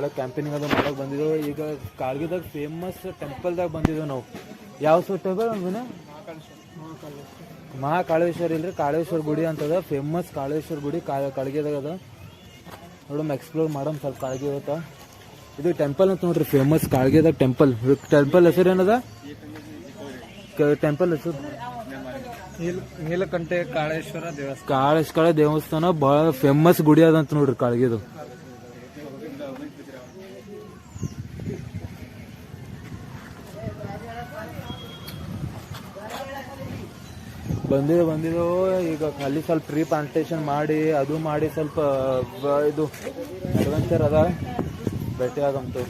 ಮಾಡಕ್ಕೆ ಕ್ಯಾಂಪೇನಿಂಗ್ ಅದು ಮಾಡಕ್ಕೆ ಬಂದಿದ್ದೆವು. ಈಗ ಕಾಳ್ಗಿದಾಗ ಫೇಮಸ್ ಟೆಂಪಲ್ದಾಗ ಬಂದಿದ್ದೆವು ನಾವು. ಯಾವ ಟೆಂಪಲ್ ಅಂದ್ರೆ ಮಹಾಕಾಳೇಶ್ವರ ಇಲ್ರಿ, ಕಾಳೇಶ್ವರ ಗುಡಿ ಅಂತದ. ಫೇಮಸ್ ಕಾಳೇಶ್ವರ ಗುಡಿ ಕಾಳ್ಗಿದಾಗ ಅದ. ನೋಡಮ್ ಎಕ್ಸ್ಪ್ಲೋರ್ ಮಾಡಮ್ ಸ್ವಲ್ಪ ಕಾಳ್ಗಿ ಇವತ್ತ. ಇದು ಟೆಂಪಲ್ ಅಂತ ನೋಡ್ರಿ, ಫೇಮಸ್ ಕಾಳ್ಗಿದಾಗ ಟೆಂಪಲ್. ಟೆಂಪಲ್ ಹೆಸರು ಏನದ? ಟೆಂಪಲ್ ಹೆಸರು ನೀಲಕಂಠೆ ಕಾಳೇಶ್ವರ ದೇವಸ್ಥಾನ. ಕಾಳೇಶ್ವರ ದೇವಸ್ಥಾನ ಬಹಳ ಫೇಮಸ್ ಗುಡಿ ಅದಂತ ನೋಡ್ರಿ ಕಾಳ್ಗಿದು. ಬಂದಿದ್ದೆವು. ಈಗ ಅಲ್ಲಿ ಸ್ವಲ್ಪ ಟ್ರೀ ಪ್ಲಾಂಟೇಶನ್ ಮಾಡಿ ಅದು ಮಾಡಿ ಸ್ವಲ್ಪ ಇದು ಅಡ್ವೆಂಚರ್ ಅದ. ಭೇಟಿ ಆಗಂತು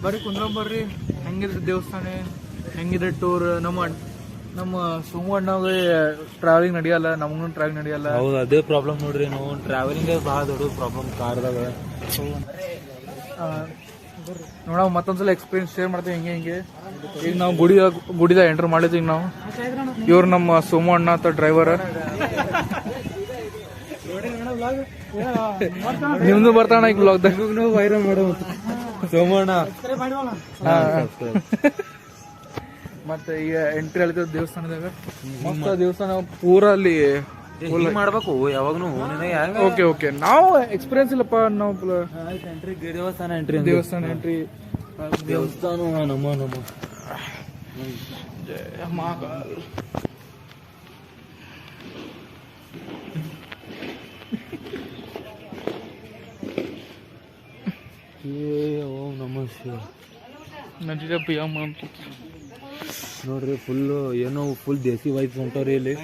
ಬರ್ರಿ ಕುಂದ್ರಂಬರ್ರಿ. ಹೆಂಗಿದ್ರೆ ದೇವಸ್ಥಾನ, ಹೆಂಗಿದ್ರೆ ಟೂರ್. ನಮ್ಮ ಸೋಮಣ್ಣಗೆ ಟ್ರಾವೆಲಿಂಗ್ ನಡೆಯಲ್ಲ, ನಮಗೂ ಟ್ರಾವೆಲಿಂಗ್ ನಡೆಯಲ್ಲ. ಹೌದು, ಅದೇ ಪ್ರಾಬ್ಲಮ್ ನೋಡ್ರಿ. ನಾವು ಟ್ರಾವೆಲಿಂಗ್ ಭಾಳ ದೊಡ್ಡ ಪ್ರಾಬ್ಲಮ್ ಕಾರ್ದಾಗ. ನೋಡೋ ಮತ್ತೊಂದ್ಸಲ ಎಕ್ಸ್ಪೀರಿಯನ್ಸ್ ಶೇರ್ ಮಾಡ್ತೀವಿ ಹಿಂಗೆ. ಈಗ ನಾವು ಗುಡಿದಾಗ ಎಂಟರ್ ಮಾಡಿದ್ವಿ. ಈಗ ನಾವು ಇವ್ರು ನಮ್ಮ ಸೋಮು ಅಣ್ಣ ಅಂತ ಡ್ರೈವರ್. ನಿಮ್ದು ಬರ್ತಾಣ ಈಗ ಬ್ಲಾಗ್ದಾಗ. ವೈರಲ್ ಮಾಡೋ ಸೋಮಣ್ಣ. ಮತ್ತೆ ಈಗ ಎಂಟ್ರಿ ಆಯ್ತದ ದೇವಸ್ಥಾನದಾಗ. ಮಸ್ತ್ ದೇವಸ್ಥಾನ ಪೂರ ಅಲ್ಲಿ ಮಾಡ್ಬೇಕು ಯಾವಾಗ್ನು. ಓಕೆ ನಾವು ಎಕ್ಸ್ಪೀರಿಯನ್ಸ್ ಇಲ್ಲಪ್ಪ. ನಾವು ದೇವಸ್ಥಾನ ಎಂಟ್ರಿ ನಮ್ಮ ಜಯ ಮಹಾಕಾಲ್. ಓಂ ನಮಃ ಶಿವಾಯ. ನೋಡ್ರಿ ಫುಲ್ ಏನೋ ಫುಲ್ ದೇಸಿ ವೈಬ್ಸ್ ಹೊಂಟವ್ರಿ ಇಲ್ಲಿ.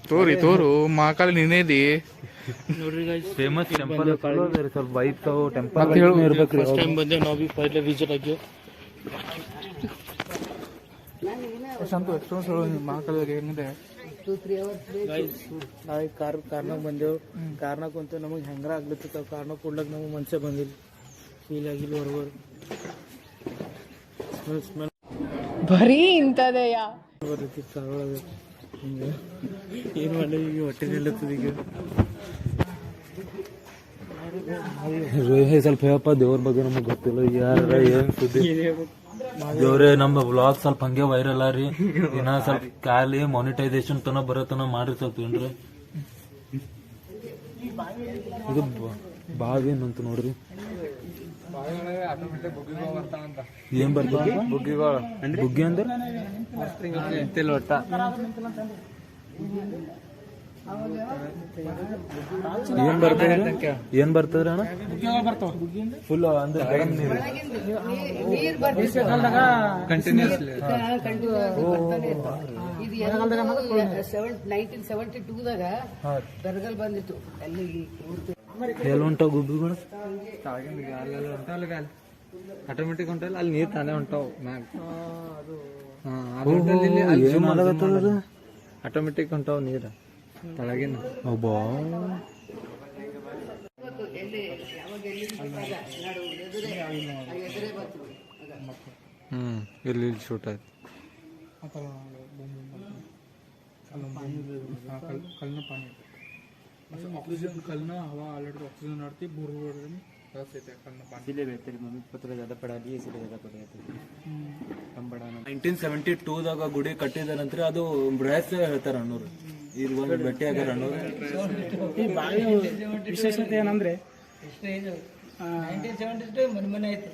ತೋರು ಮಹಾಕಾಲ್ ನಿನ್ನೇದಿ ನೋಡ್ರಿ ಫೇಮಸ್ ಟೆಂಪಲ್. ಸ್ವಲ್ಪ ವೈಬ್ಸ್ ಟೆಂಪಲ್ ಇರ್ಬೇಕ್ರಿ. ಬಂದೆ ನಾವು ಬಿ ಪೈಲೆ ವಿಸಿಟ್ ಆಗಿ ಮಹಾಕಾಲ ಹೆಂಗಿದೆ. ಕಾರ್ನಾಗ ಬಂದೆವು. ಕಾರ್ನಾಗ ಕುಂತು ನಮಗೆ ಹೆಂಗಾರ ಆಗ್ಲತ್ತ. ಕಾರ್ನಾಗ ಕೊಡ್ಲಕ್ ನಮಗೆ ಮನ್ಸೆ ಬಂದಿಲ್ಲ, ಫೀಲ್ ಆಗಿಲ್ಲ. ಹೊರಗಡೆ ಸ್ಮೆಲ್ ಬರೀ ಇಂಥದೆಯ ಬರ್ತೈತಿ ಕಾರೊಳಗೆ. ಹಿಂಗೆ ಏನು ಮಾಡಿ ಈಗ ಹೊಟ್ಟೆ ನಿಲ್ಲತ್ತದ. ಈಗ ಸ್ವಲ್ಪ ಹೇಳಪ್ಪ ದೇವ್ರ ಬಗ್ಗೆ ನಮಗ್ ಗೊತ್ತಿಲ್ಲ. ಯಾರ ಏನ್ ಸುದ್ದಿ ದೇವ್ರೆ. ನಮ್ಮ ಬ್ಲಾಗ್ ಸ್ವಲ್ಪ ಹಂಗೆ ವೈರಲ್ ರೀ. ಇನ್ನ ಸ್ವಲ್ಪ ಖಾಲಿ ಮಾನಿಟೈಸೇಷನ್ ತನ ಬರತನ ಮಾಡ್ರಿ ಸ್ವಲ್ಪ ಏನ್ರಿ. ಇದು ಬಾವಿ ಏನಂತ ನೋಡ್ರಿ. ಏನ್ ಬರ್ತದ? ಬುಗ್ಗಿ ಅಂದ್ರೆ ಒಟ್ಟ ಏನ್ ಬರ್ತದ್ರಿ ಅಣ್ಣ? ಫುಲ್ ಅಂದ್ರೆ ಕಂಟಿನ್ಯೂಸ್ಲಿ. ಇದು 1972ದಾಗ ಬರಗಾಲ ಬಂದಿತ್ತು. ಅಲ್ಲಿ ಎಲ್ಲಿ ಹೊಂಟಾವ ಗುಬ್ಬಿಗಳು? ಆಟೋಮೆಟಿಕ್ ಹೊಂಟಲ್ಲ, ಅಲ್ಲಿ ನೀರ್ ತಾನೇ ಹೊಂಟಾವ್ ಮ್ಯಾಗ. ಆಟೋಮೆಟಿಕ್ ಹೊಂಟಾವ್ ನೀರ್ ತಳಗಿನ. ಇಲ್ಲಿ ಶೂಟ್ ಆಯ್ತು. कलना पानी ऑक्सीजन कलना हवा ऑलरेडी ऑक्सीजन आती बोर रस येते कलना पानी. इसीलिए बेहतर मम्मी पत्र ज़्यादा पढ़ा लिए इसीलिए ज़्यादा पढ़ जाते कम पढ़ाना. 1972ದಾಗ ಗುಡಿ ಕಟ್ಟಿದ ನಂತರ ಅದು ರಹಸ್ಯ ಹೇಳ್ತಾರ ಅಣ್ಣವ್ರು. ಇದು ಒಂದು ಭೇಟಿ ಆಗ್ಯಾರ ಅಣ್ಣವ್ರು. ಈ ಬಾವಿ ವಿಶೇಷತೆ ಏನಂದ್ರೆ 1972 ಮನೆ ಆಯ್ತು.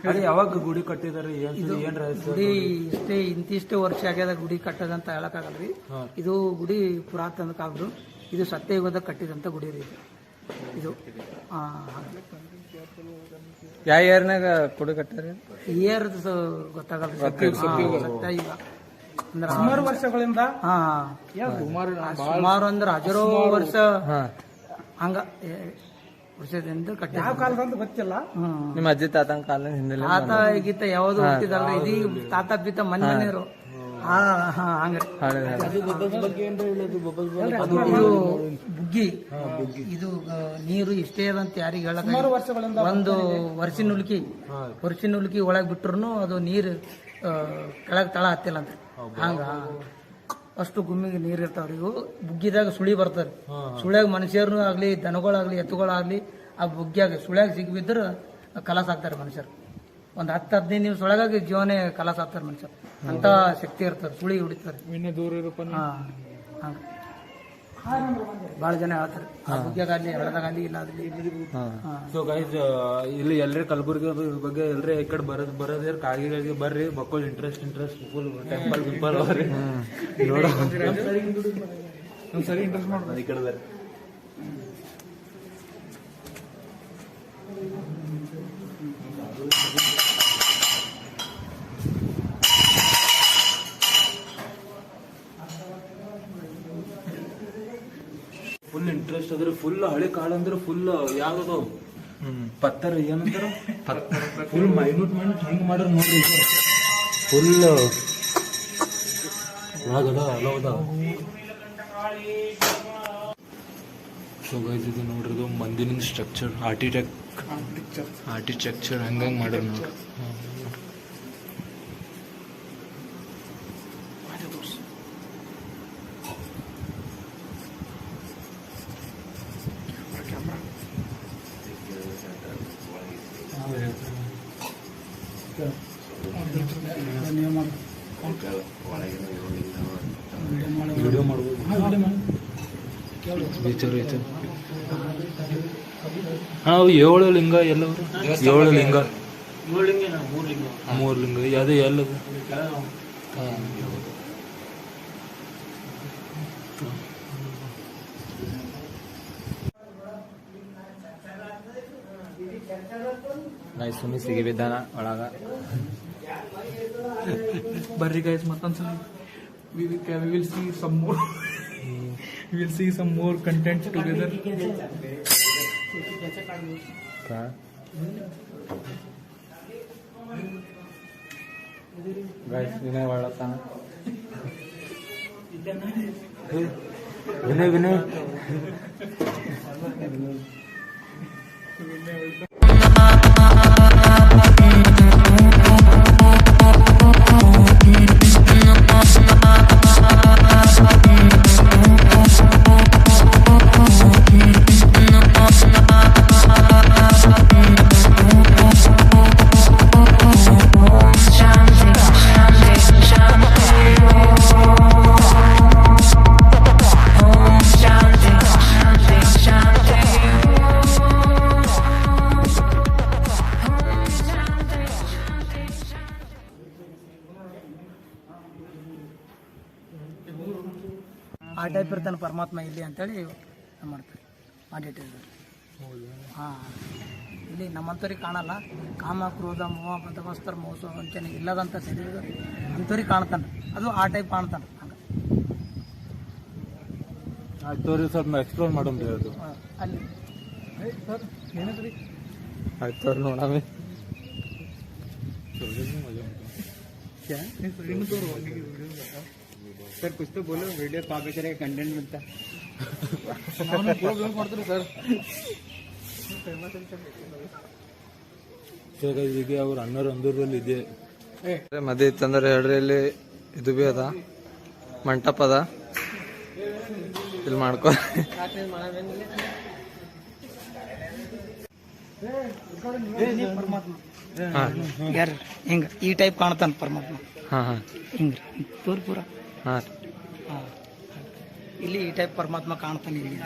ಅದೇ ಯಾವಾಗ ಗುಡಿ ಕಟ್ಟಿದಾರೆ? ಏನ್ ರಹಸ್ಯ? ಗುಡಿ ಇಂತಿಷ್ಟೇ ವರ್ಷ ಆಗ್ಯದ ಗುಡಿ ಕಟ್ಟದಂತ ಹೇಳಕ್ಕಾಗಲ್ರಿ. ಇದು ಗುಡಿ ಪುರಾತನ ಕಾಲದ್ದು. ಇದು ಸತ್ಯಯುಗದ ಕಟ್ಟಿದಂತ ಗುಡಿ ರೀ ಇದು. ಯಾವ ಇಯರ್ನಾಗ ಗುಡಿ ಕಟ್ಟಾರಿ? ಇಯರ್ ಗೊತ್ತಾಗಲ್ರಿ. ಸತ್ಯಯುಗ ಅಂದ್ರೆ ಸುಮಾರು ವರ್ಷಗಳಿಂದ. ಸುಮಾರು ಅಂದ್ರೆ ಹಜಾರೋ ವರ್ಷ ಹಂಗ ವರ್ಷದಿಂದ ಕಟ್ಟ. ಯಾವ ಕಾಲದಂತ ಗೊತ್ತಿಲ್ಲ. ನಿಮ್ಮ ಅಜ್ಜಿ ತಾತನ ಕಾಲ ಹಿಂದೆ ತಾತ ಗೀತ ಯಾವ್ದು ಹುಟ್ಟಿದಲ್ರಿ. ಇದೀಗ ತಾತ ಬೀತ ಮನೆ ಮನೆಯವರು ಹಂಗ್ರಿ. ಇದು ಬುಗ್ಗಿ. ಇದು ನೀರು ಇಷ್ಟೇ ಅದಂತ ಯಾರಿಗೆ ಹೇಳಕ್ ಒಂದು ವರ್ಷಿನ ಉಲ್ಕಿ ಒಳಗ್ ಬಿಟ್ರು ಅದು ನೀರು ಕೆಳಗ್ ತಳ ಹತ್ತಿಲ್ಲ ಅಂತ. ಹಂಗ ಅಷ್ಟು ಗುಮ್ಮಿಗೆ ನೀರು ಇರ್ತಾವ್ರಿ. ಇವು ಬುಗ್ಗಿದಾಗ ಸುಳಿ ಬರ್ತಾರೆ. ಸುಳ್ಯಾಗ ಮನುಷ್ಯರು ಆಗ್ಲಿ ದನಗಳಾಗ್ಲಿ ಎತ್ತುಗಳಾಗ್ಲಿ ಆ ಬುಗ್ಗಿಯಾಗ ಸುಳ್ಯಾಗ ಸಿಗ್ಬಿದ್ರೆ ಕಲಾಸ ಆಗ್ತಾರೆ ಮನುಷ್ಯರು. ಒಂದು 10-15 ನಿಮಿಷ ಒಳಗಾಗಿ ಜೀವನೇ ಕಲಾಸ ಆಗ್ತಾರೆ ಮನುಷ್ಯರು. ಅಂತ ಶಕ್ತಿ ಇರ್ತಾರೆ, ಸುಳಿ ಹೊಡಿತಾರೆ. ಇನ್ನೇ ದೂರ ಇರಪ್ಪ ಬಹಳ ಜನ ಹೇಳ್ತಾರೆ ಆ ಬುಗ್ಗಿಯಾಗಲಿ ಹಳ್ಳದಾಗಲಿ ಇಲ್ಲ ಅದ್ರಲ್ಲಿ. ಸೊ ಗೈಸ್ ಇಲ್ಲಿ ಎಲ್ರಿ ಕಲಬುರ್ಗಿ ಬಗ್ಗೆ ಎಲ್ರಿ ಈ ಕಡೆ ಬರೋದ್ರ ಕಾಗಿಗಳಿಗೆ ಬರ್ರಿ, ಮಕ್ಕಳು ಇಂಟ್ರೆಸ್ಟ್ ಫುಲ್ ಟೆಂಪಲ್ ಗಿಂಪಲ್ ಬರ್ರಿ ನೋಡ ಸರಿ ಇಂಟ್ರೆಸ್ಟ್ ಮಾಡ್ತಾರೆ ಈ ಕಡೆ ಬರ್ರಿ. ಫುಲ್ ಇಂಟ್ರೆಸ್ಟ್ ಅದ್ರ ಫುಲ್ ಹಳೆ ಕಾಳ ಅಂದ್ರೆ ಫುಲ್ ಯಾವ್ದು ಪತ್ತರ ಏನಂತಾರ ಫುಲ್ ಮೈನ್ಯೂಟ್ ಹೆಂಗ್ ಮಾಡ್ರ ನೋಡ್ರಿ ಫುಲ್ ಒಳಗದ ಅಲವದ. ಸೊ ಗೈಸ್ ಇದು ನೋಡ್ರಿ ಇದು ಮಂದಿನ ಸ್ಟ್ರಕ್ಚರ್ ಆರ್ಕಿಟೆಕ್ಚರ್ ಹಂಗಂಗ್ ಮಾಡ್ಯಾರ ನೋಡ್ರಿ. ವಿಡಿಯೋ ಮಾಡ್ಬೋದು ಅವು 7 ಲಿಂಗ ಎಲ್ಲವರು 7 ಲಿಂಗ 3 ಲಿಂಗ ಅದೇ ಎಲ್ಲದು ನೈ ಸುಮ್ಮನೆ ಸಿಗಿಬಿದ್ದಾನ ಒಳಗ. ಬರ್ರಿ guys ಮತ್ತೊಂದ್ಸಲ we will see some more we will see some more content together. Guys Vinay ಒಳತಾನ ವಿನಯ್ ಆ ಟೈಪ್ ಇರ್ತಾನೆ ಪರಮಾತ್ಮ ಇಲ್ಲಿ ಅಂತೇಳಿ ಮಾಡ್ತಾರೆ ಮಾಡಿಟ್ಟಿದ್ದಾರೆ. ಇಲ್ಲಿ ನಮ್ಮಂಥವ್ರಿಗೆ ಕಾಣಲ್ಲ. ಕಾಮ ಕ್ರೋಧ ಮೋಹ ಬದವಸ್ತರ ಮೋಸ ವಂಚನೆ ಇಲ್ಲದಂಥ ಶರೀರ ಅಂಥವ್ರಿಗೆ ಕಾಣ್ತಾನೆ. ಅದು ಆ ಟೈಪ್ ಕಾಣ್ತಾನೆ. ಆಯ್ತು ಸ್ವಲ್ಪ ಎಕ್ಸ್ಪ್ಲೋರ್ ಮಾಡೋದು ಅದು ಅಲ್ಲಿ ಏನಾದ್ರಿ ಆಯ್ತು ನೋಡಾಮೆ सर कुछ तो बोलो, वीडियो तो आप बेचारे कंटेंट मिलता ಮಾಡ್ತೀರಿ ಸರ್. ಈಗ ಅವ್ರ ಅಣ್ಣರ ಅಂದೂರಲ್ಲಿ ಇದೆ ಮದುವೆ ಇತ್ತಂದ್ರೆ ಹೇಳ್ರಿ. ಇಲ್ಲಿ ಇದು ಬಿ ಅದ, ಮಂಟಪ ಅದ, ಇಲ್ಲಿ ಮಾಡ್ಕೊ. ಪರಮಾತ್ಮ ಯಾರು ಹಿಂಗ ಈ ಟೈಪ್ ಕಾಣ್ತಾನೆ ಪರಮಾತ್ಮ. ಹಿಂಗ ತೋರ್ ಪೂರ ಇಲ್ಲಿ ಈ ಟೈಪ್ ಪರಮಾತ್ಮ ಕಾಣ್ತಾನೆ. ಇಲ್ಲಿ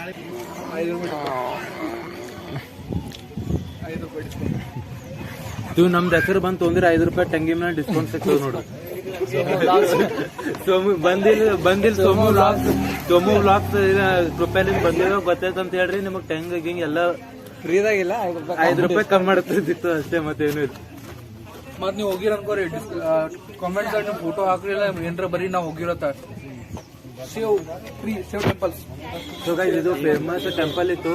ಇದು ನಮ್ದು ಹೆಸರು ಬಂತು ಅಂದ್ರೆ ₹5 ಟಂಗಿ ಮೇಲೆ ಡಿಸ್ಕೌಂಟ್ ಸಿಗ್ತದೆ ನೋಡು. ಬಂದಿಲ್ಲ ಸೋಮು ವ್ಲಾಗ್ಸ್ ರೂಪಾಯಿಲಿಂದ ಬಂದಿರೋ ಗೊತ್ತೈತೆ ಅಂತ ಹೇಳ್ರಿ. ನಿಮಗ್ ಟಂಗ್ ಗಿಂಗ್ ಎಲ್ಲ ಫ್ರೀದಾಗಿಲ್ಲ, ₹5 ಕಮ್ಮಿ ಮಾಡ್ತಿತ್ತು ಅಷ್ಟೇ, ಮತ್ತೇನು ಇಲ್ಲ. ಮತ್ ನೀವು ಹೋಗಿರ ಅನ್ಕೋರಿ ಕಾಮೆಂಟ್ಸ್ ನೀವು ಫೋಟೋ ಹಾಕ್ಲಿಲ್ಲ ಏನ್ರ ಬರೀ ನಾವು ಹೋಗಿರತ್ತ ಸೇವ್ ಟೆಂಪಲ್ಸ್. ಸೊ ಗೈಸ್ ಇದು ಫೇಮಸ್ ಟೆಂಪಲ್ ಇತ್ತು.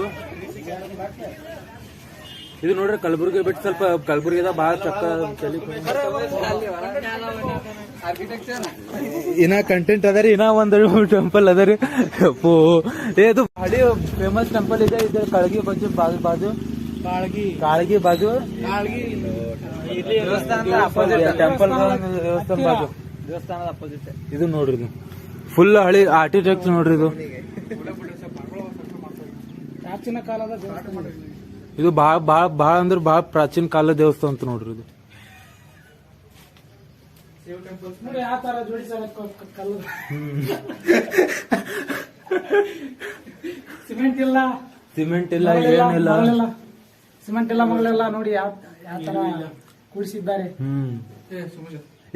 ಇದು ನೋಡ್ರಿ ಕಲಬುರ್ಗಿ ಬಿಟ್ಟು ಸ್ವಲ್ಪ ಕಲಬುರ್ಗಿದ ಭಾಳ ಚಕ್ಕ ಇನ್ನ ಕಂಟೆಂಟ್ ಅದ ರೀ. ಇನ್ನ ಒಂದು ಟೆಂಪಲ್ ಅದ ರೀ. ಇದು ಹಳಿ ಫೇಮಸ್ ಟೆಂಪಲ್ ಇದೆ. ಇದು ಕಾಳಗಿ ಬಾಜು ಕಾಳಗಿ ಬಾಜು ಟೆಂಪಲ್ ದೇವಸ್ಥಾನದ ಅಪೋಸಿಟ್ ಇದು ನೋಡ್ರಿ. ಫುಲ್ ಹಳಿ ಆರ್ಕಿಟೆಕ್ಚರ್ ನೋಡ್ರಿ ಇದು. ಪ್ರಾಚೀನ ಕಾಲದ ದೇವಸ್ಥಾನ ಇದು ಭಾಳ ಅಂದ್ರೆ ಭಾಳ ಪ್ರಾಚೀನ ಕಾಲದ ದೇವಸ್ಥಾನ ಅಂತ ನೋಡ್ರಿ ಇದು. ನೋಡಿ ಯಾವ ತರ ಜೋಡಿಸಾರ ಕಲ್ಲು. ಸಿಮೆಂಟ್ ಇಲ್ಲ, ಸಿಮೆಂಟ್ ಇಲ್ಲ, ಏನಿಲ್ಲ. ಸಿಮೆಂಟ್ ಇಲ್ಲ, ಮಗಳೆಲ್ಲ ನೋಡಿ ಯಾವ ತರ ಕೂಡಿಸಿದ್ದಾರೆ.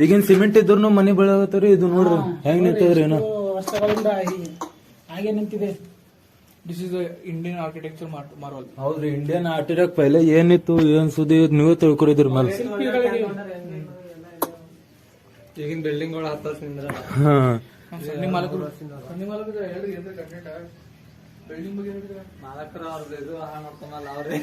ಈಗಿನ ಸಿಮೆಂಟ್ ಇದ್ರು ಮನೆ ಬೆಳಗತ್ತವ್ರಿ. ಇದು ನೋಡ್ರಿ ಹೆಂಗ್ ನಿಂತದ್ರಿ ಏನೋ ವರ್ಷಗಳಿಂದ ಹಾಗೆ ನಿಂತಿದೆ. This is Indian architecture marvel. ಹೌದ್ರಿ, ಇಂಡಿಯನ್ ಆರ್ಕಿಟೆಕ್ಟ್ ಪೈಲೆ ಏನಿತ್ತು ಏನ್ ಸುದ್ದಿ ನೀವೇ ತಿಳ್ಕೊರಿದ್ರಿ ಮೇಲೆ. ಈಗಿನ ಬಿಲ್ಡಿಂಗ್ಗಳು ಹತ್ತ ನಿಂದ್ರ ಹಾ ಸಣ್ಣ ಮಾಲಕರು ಹೇಳ್ರಿ ಏನ್ರಿ ಕಂಟೆಂಟ್ ಬಿಲ್ಡಿಂಗ್ ಬಗ್ಗೆ ಹೇಳಿದ್ರೆ ಮಾಲಕರ ಅವ್ರದ್ದು ಇದು ಹಾಳು ಮಾಡ್ಕೊಂಡಲ್ಲ ಅವ್ರೆ.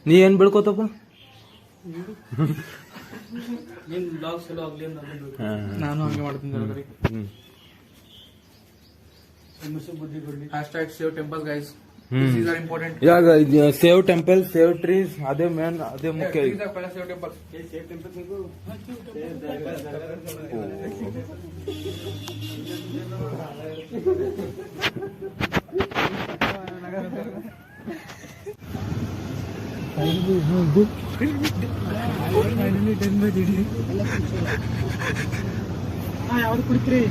ನೀ ಏನ್ ಬೆಳ್ಕೋತಪ್ಪ? ನಾನು ಹಂಗೆ ಮಾಡ್ತೀನಿ. #Save Temples guys. These are important. ಇವಾಗ ಸೇವ್ ಟೆಂಪಲ್, ಸೇವ್ ಟ್ರೀಸ್, ಅದೇ ಮೇನ್, ಅದೇ ಮುಖ್ಯ. These are ಪಹಲೆ Save Temples. ಯಾವ್ದು ಕುಡಿತೀರಿ?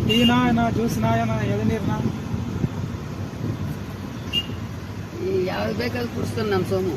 ಟೀನಾ ಏನೋ ಜ್ಯೂಸ್ನಾ ಏನೋ ಎಳನೀರ್ನಾ? ಯಾವ್ದು ಬೇಕಾದ್ರೂ ಕುಡಿಸ್ತಾನೆ ನಮ್ಮ ಸೋಮು.